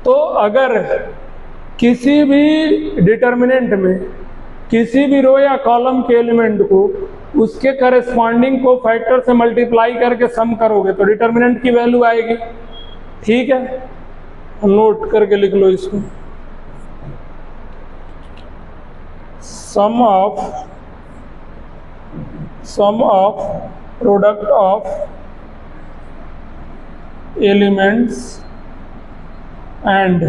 तो अगर किसी भी डिटर्मिनेंट में किसी भी रो या कॉलम के एलिमेंट को उसके करेस्पॉन्डिंग को फैक्टर से मल्टीप्लाई करके सम करोगे तो डिटर्मिनेंट की वैल्यू आएगी। ठीक है, नोट करके लिख लो इसको। Sum of product of elements and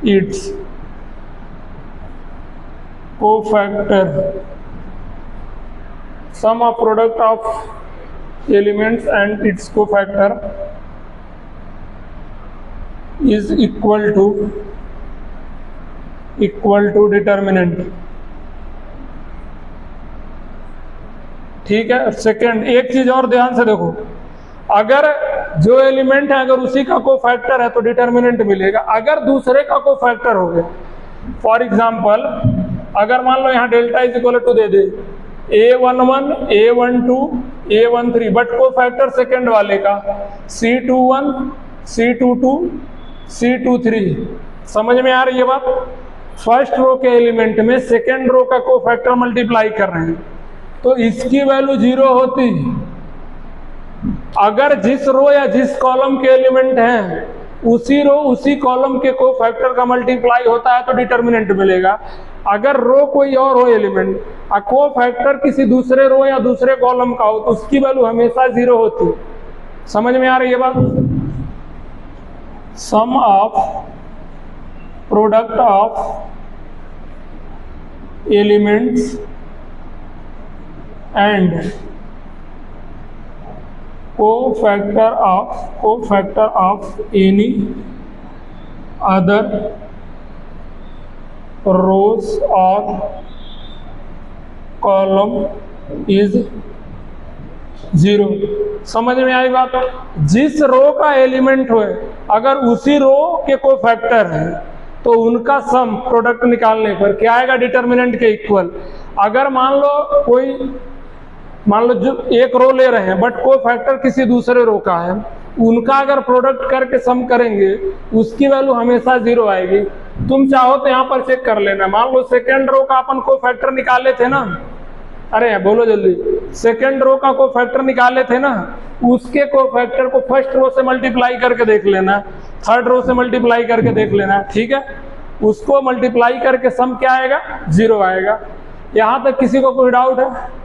its cofactor, sum of product of elements and its cofactor is equal to determinant। ठीक है। सेकंड, एक चीज और ध्यान से देखो, अगर जो एलिमेंट है अगर उसी का कोफैक्टर है तो डिटर्मिनेंट मिलेगा। अगर दूसरे का कोफैक्टर हो गया, फॉर एग्जांपल अगर मान लो यहाँ delta is equal to the the A11 A12 A13, but cofactor second वाले का C21 C22 C23। समझ में आ रही है बात? फर्स्ट रो के एलिमेंट में सेकेंड रो का कोफैक्टर मल्टीप्लाई कर रहे हैं तो इसकी वैल्यू 0 होती। अगर जिस रो या जिस कॉलम के एलिमेंट हैं उसी रो उसी कॉलम के कोफैक्टर का मल्टीप्लाई होता है तो डिटर्मिनेंट मिलेगा। अगर रो कोई और हो एलिमेंट और कोफैक्टर किसी दूसरे रो या दूसरे कॉलम का हो तो उसकी वैल्यू हमेशा 0 होती। समझ में आ रही है बात? Sum of product of elements and cofactor of any other rows or column is 0। समझ में आई बात? जिस रो का एलिमेंट हो अगर उसी रो के कोफैक्टर है तो उनका सम प्रोडक्ट निकालने पर क्या आएगा? डिटर्मिनेंट के इक्वल। अगर मान लो जो एक रो ले रहे हैं बट कोफैक्टर किसी दूसरे रो का है, उनका अगर प्रोडक्ट करके सम करेंगे उसकी वैल्यू हमेशा 0 आएगी। तुम चाहो तो यहाँ पर चेक कर लेना। मान लो सेकेंड रो का अपन कोफैक्टर निकाले थे ना, अरे बोलो जल्दी, सेकेंड रो का कोफैक्टर निकाले थे ना, उसके कोफैक्टर को फर्स्ट रो से मल्टीप्लाई करके देख लेना, थर्ड रो से मल्टीप्लाई करके देख लेना। ठीक है, उसको मल्टीप्लाई करके सम क्या आएगा? 0 आएगा। यहाँ तक किसी को कोई डाउट है?